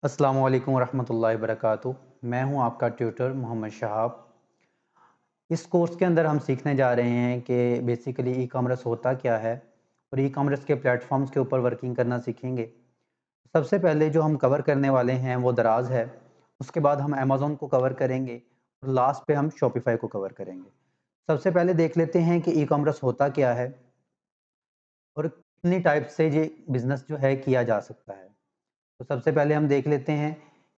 अस्सलामु अलैकुम वरहमतुल्लाहि वबरकातुहू। मैं हूं आपका ट्यूटर मोहम्मद शहाब। इस कोर्स के अंदर हम सीखने जा रहे हैं कि बेसिकली ई कॉमर्स होता क्या है और ई कॉमर्स के प्लेटफॉर्म्स के ऊपर वर्किंग करना सीखेंगे। सबसे पहले जो हम कवर करने वाले हैं वो दराज है, उसके बाद हम अमेज़न को कवर करेंगे और लास्ट पे हम शॉपिफ़ाई को कवर करेंगे। सबसे पहले देख लेते हैं कि ई कॉमर्स होता क्या है और कितनी टाइप से ये बिज़नेस जो है किया जा सकता है। तो सबसे पहले हम देख लेते हैं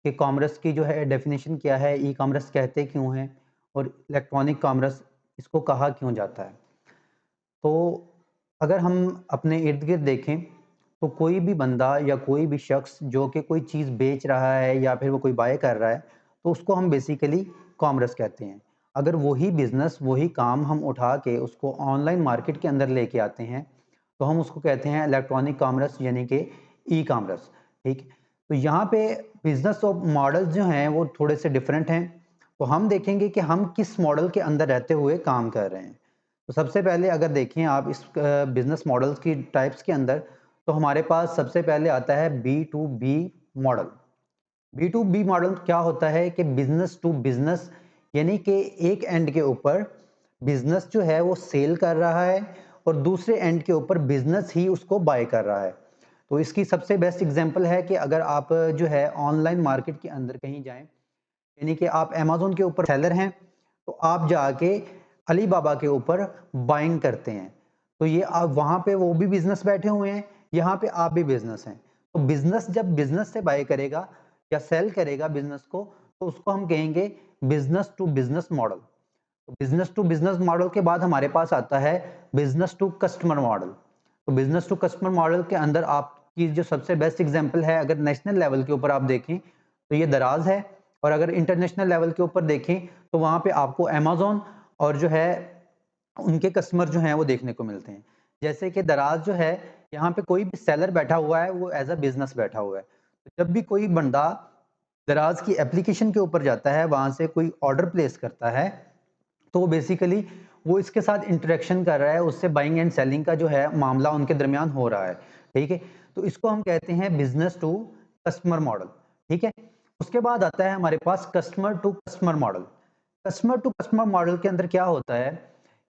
कि कॉमर्स की जो है डेफिनेशन क्या है, ई कॉमर्स कहते क्यों हैं और इलेक्ट्रॉनिक कॉमर्स इसको कहा क्यों जाता है। तो अगर हम अपने इर्द गिर्द देखें तो कोई भी बंदा या कोई भी शख्स जो कि कोई चीज़ बेच रहा है या फिर वो कोई बाय कर रहा है तो उसको हम बेसिकली कॉमर्स कहते हैं। अगर वही बिज़नेस वही काम हम उठा के उसको ऑनलाइन मार्केट के अंदर लेके आते हैं तो हम उसको कहते हैं इलेक्ट्रॉनिक कॉमर्स यानी कि ई कॉमर्स। ठीक। तो यहाँ पे बिज़नेस और मॉडल्स जो हैं वो थोड़े से डिफरेंट हैं। तो हम देखेंगे कि हम किस मॉडल के अंदर रहते हुए काम कर रहे हैं। तो सबसे पहले अगर देखें आप इस बिज़नेस मॉडल्स की टाइप्स के अंदर तो हमारे पास सबसे पहले आता है B to B model. B to B model क्या होता है कि बिज़नेस टू बिज़नेस, यानी कि एक एंड के ऊपर बिज़नेस जो है वो सेल कर रहा है और दूसरे एंड के ऊपर बिज़नेस ही उसको बाय कर रहा है। तो इसकी सबसे बेस्ट एग्जांपल है कि अगर आप जो है ऑनलाइन मार्केट के अंदर कहीं जाएँ, यानी कि आप अमेज़न के ऊपर सेलर हैं, तो आप जाके अली बाबा के ऊपर बाइंग करते हैं। तो ये आप वहाँ पे वो भी बिज़नेस बैठे हुए हैं, यहाँ पे आप भी बिज़नेस हैं। तो बिज़नेस जब बिज़नेस से बाय करेगा या सेल करेगा बिज़नेस को, तो उसको हम कहेंगे बिज़नेस टू बिज़नेस मॉडल। तो बिज़नेस टू बिज़नेस मॉडल के बाद हमारे पास आता है बिज़नेस टू कस्टमर मॉडल। तो बिज़नेस टू कस्टमर मॉडल के अंदर आपकी जो सबसे बेस्ट एग्ज़ाम्पल है, अगर नेशनल लेवल के ऊपर आप देखें, तो ये दराज़ है और अगर इंटरनेशनल लेवल के ऊपर देखें, तो वहाँ पे आपको अमेज़न और जो है उनके कस्टमर जो हैं वो देखने को मिलते हैं। जैसे कि दराज़ जो है, यहाँ पे कोई भी सेलर बैठा हुआ है, वो एज़ अ बिज़नेस बैठा हुआ है। तो जब भी कोई बंदा दराज़ की एप्लीकेशन के ऊपर जाता है, वहाँ से कोई ऑर्डर प्लेस करता है, तो बेसिकली वो इसके साथ इंटरेक्शन कर रहा है, उससे बाइंग एंड सेलिंग का जो है मामला उनके दरमियान हो रहा है, ठीक है? तो इसको हम कहते हैं बिज़नेस टू कस्टमर मॉडल, ठीक है? उसके बाद आता है हमारे पास customer to customer model. Customer to customer model के अंदर क्या होता है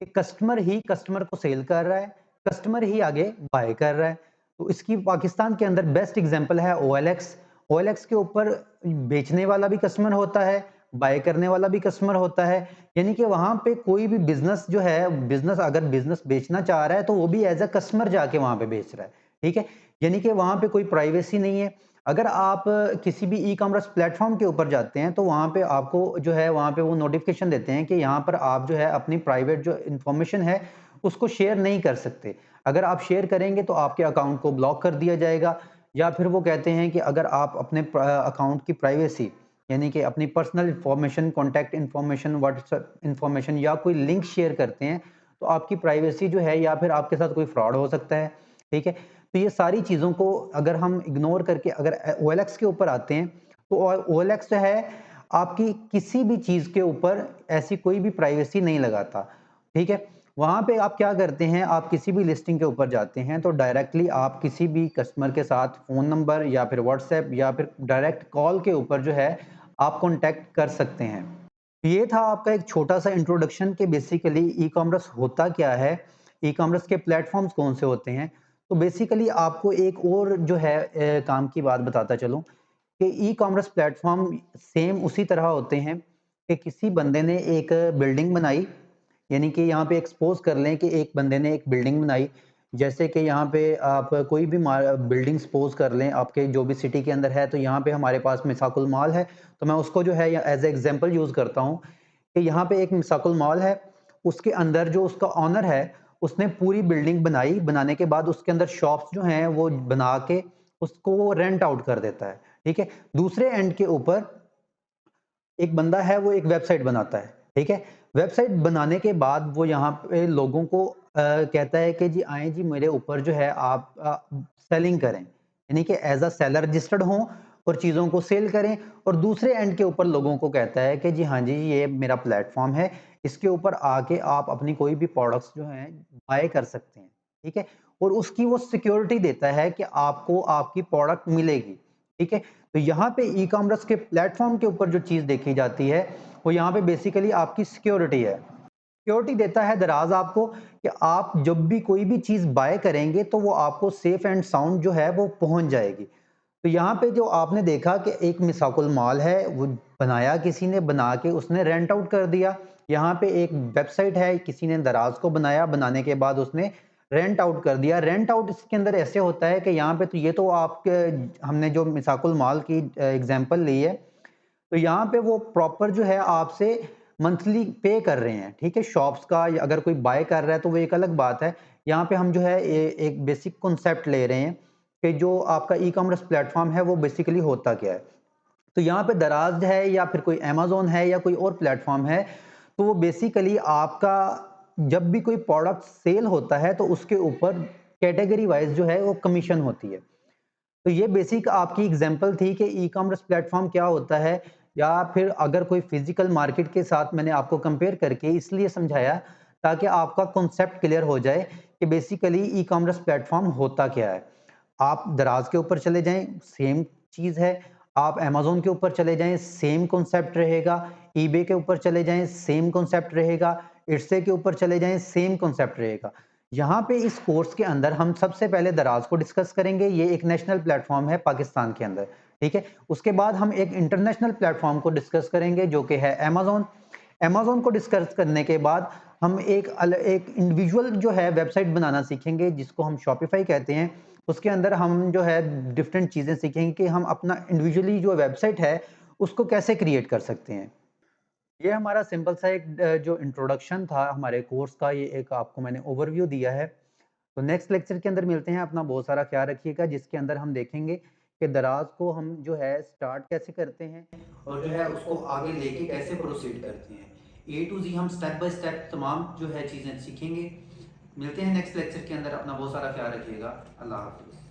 कि कस्टमर ही कस्टमर को सेल कर रहा है, कस्टमर ही आगे बाय कर रहा है। तो इसकी पाकिस्तान के अंदर बेस्ट एग्जांपल है ओएलएक्स। ओएलएक्स के ऊपर बेचने वाला भी कस्टमर होता है, बाय करने वाला भी कस्टमर होता है। यानी कि वहाँ पे कोई भी बिज़नेस जो है, बिज़नेस अगर बिज़नेस बेचना चाह रहा है, तो वो भी एज़ अ कस्टमर जाके वहाँ पे बेच रहा है, ठीक है? यानी कि वहाँ पे कोई प्राइवेसी नहीं है। अगर आप किसी भी ई-कॉमर्स प्लेटफ़ॉर्म के ऊपर जाते हैं, तो वहाँ पे आपको जो है, वहाँ पे वो नोटिफ़िकेशन देते हैं कि यहाँ पर आप जो है अपनी प्राइवेट जो इन्फॉर्मेशन है, उसको शेयर नहीं कर सकते। अगर आप शेयर करेंगे, तो आपके अकाउंट को ब्लॉक कर दिया जाएगा, या फिर वो कहते हैं कि अगर आप अपने अकाउंट की प्राइवेसी, यानी कि अपनी personal information, contact information, WhatsApp information या कोई लिंक शेयर करते हैं, तो आपकी प्राइवेसी जो है या फिर आपके साथ कोई फ्रॉड हो सकता है, ठीक है? तो ये सारी चीज़ों को अगर हम इग्नोर करके अगर ओएलएक्स के ऊपर आते हैं, तो ओएलएक्स जो है, आपकी किसी भी चीज़ के ऊपर ऐसी कोई भी प्राइवेसी नहीं लगाता, ठीक है? वहाँ पे आप क्या करते हैं, आप किसी भी लिस्टिंग के ऊपर जाते हैं, तो डायरेक्टली आप किसी भी कस्टमर के साथ फ़ोन नंबर या फिर व्हाट्सएप या फिर डायरेक्ट कॉल के ऊपर जो है, आप कॉन्टैक्ट कर सकते हैं। ये था आपका एक छोटा-सा इंट्रोडक्शन कि बेसिकली ई-कॉमर्स होता क्या है, ई-कॉमर्स के प्लेटफ़ॉर्म्स कौन से होते हैं। तो बेसिकली आपको एक और जो है काम की बात बताता चलूँ कि ई-कॉमर्स प्लेटफ़ॉर्म सेम उसी तरह होते हैं कि किसी बंदे ने एक बिल्डिंग बनाई, यानी कि यहाँ पे एक्सपोज़ कर लें कि एक बंदे ने एक बिल्डिंग बनाई। जैसे कि यहाँ पे आप कोई भी बिल्डिंग सपोज़ कर लें आपके जो भी सिटी के अंदर है, तो यहाँ पे हमारे पास मिसाकुल मॉल है, तो मैं उसको जो है एज़ अ एग्ज़ाम्पल यूज़ करता हूँ कि यहाँ पे एक मिसाकुल मॉल है, उसके अंदर जो उसका ओनर है, उसने पूरी बिल्डिंग बनाई, बनाने के बाद उसके अंदर शॉप्स जो हैं वो बना के उसको वो रेंट आउट कर देता है, ठीक है? दूसरे एंड के ऊपर एक बंदा है, वो एक वेबसाइट बनाता है, ठीक है? वेबसाइट बनाने के बाद वो यहाँ पे लोगों को कहता है कि जी आएँ जी मेरे ऊपर जो है आप सेलिंग करें, यानी कि एज़ अ सेलर रजिस्टर्ड हों और चीज़ों को सेल करें, और दूसरे एंड के ऊपर लोगों को कहता है कि जी हाँ जी, ये मेरा प्लेटफ़ॉर्म है, इसके ऊपर आके आप अपनी कोई भी प्रोडक्ट्स जो हैं बाय कर सकते हैं, ठीक है? और उसकी वो सिक्योरिटी देता है कि आपको आपकी प्रोडक्ट मिलेगी। ठीक है। तो यहाँ पे ई कॉमर्स के प्लेटफॉर्म के ऊपर जो चीज़ देखी जाती है वो यहाँ पे बेसिकली आपकी सिक्योरिटी है। सिक्योरिटी देता है दराज आपको कि आप जब भी कोई भी चीज़ बाय करेंगे तो वो आपको सेफ एंड साउंड जो है वो पहुंच जाएगी। तो यहाँ पे जो आपने देखा कि एक मिसाकुल मॉल है, वो बनाया किसी ने, बना के उसने रेंट आउट कर दिया। यहाँ पे एक वेबसाइट है, किसी ने दराज को बनाया, बनाने के बाद उसने रेंट आउट कर दिया। रेंट आउट इसके अंदर ऐसे होता है कि यहाँ पे तो ये तो आपके हमने जो मिसाकुल मॉल की एग्जांपल ली है, तो यहाँ पे वो प्रॉपर जो है आपसे मंथली पे कर रहे हैं, ठीक है? शॉप्स का या अगर कोई बाय कर रहा है तो वो एक अलग बात है। यहाँ पे हम जो है एक बेसिक कॉन्सेप्ट ले रहे हैं कि जो आपका ई-कॉमर्स प्लेटफ़ॉर्म है वो बेसिकली होता क्या है? तो यहाँ पे दराज है या फिर कोई अमेज़न है या कोई और प्लेटफ़ॉर्म है, तो वो बेसिकली आपका जब भी कोई प्रोडक्ट सेल होता है तो उसके ऊपर कैटेगरी वाइज़ जो है वो कमीशन होती है। तो ये बेसिक आपकी एग्जांपल थी कि ई-कॉमर्स प्लेटफ़ॉर्म क्या होता है, या फिर अगर कोई फिज़िकल मार्केट के साथ मैंने आपको कंपेयर करके इसलिए समझाया ताकि आपका कॉन्सेप्ट क्लियर हो जाए कि बेसिकली ई-कॉमर्स प्लेटफ़ॉर्म होता क्या है। आप दराज के ऊपर चले जाएँ, सेम चीज़ है। आप अमेज़न के ऊपर चले जाएँ, सेम कॉन्सेप्ट रहेगा। ईबे के ऊपर चले जाएँ, सेम कॉन्सेप्ट रहेगा। इट्से के ऊपर चले जाएँ, सेम कॉन्सेप्ट रहेगा। यहाँ पे इस कोर्स के अंदर हम सबसे पहले दराज को डिस्कस करेंगे। ये एक नेशनल प्लेटफ़ॉर्म है पाकिस्तान के अंदर, ठीक है? उसके बाद हम एक इंटरनेशनल प्लेटफ़ॉर्म को डिस्कस करेंगे जो कि है अमेज़न। अमेज़न को डिस्कस करने के बाद हम एक इंडिविजुअल जो है वेबसाइट बनाना सीखेंगे जिसको हम शॉपिफ़ाई कहते हैं। उसके अंदर हम जो है डिफरेंट चीज़ें सीखेंगे कि हम अपना इंडिविजुअली जो वेबसाइट है उसको कैसे क्रिएट कर सकते हैं। ये हमारा सिंपल सा एक जो इंट्रोडक्शन था हमारे कोर्स का, ये एक आपको मैंने ओवरव्यू दिया है। तो नेक्स्ट लेक्चर के अंदर मिलते हैं। अपना बहुत सारा ख्याल रखिएगा, जिसके अंदर हम देखेंगे कि दराज को हम जो है स्टार्ट कैसे करते हैं और जो है उसको आगे लेके कैसे प्रोसीड करते हैं। ए टू जी हम स्टेप बाय स्टेप तमाम जो है चीज़ें सीखेंगे। मिलते हैं नेक्स्ट लेक्चर के अंदर। अपना बहुत सारा ख्याल रखिएगा। अल्लाह हाफिज़।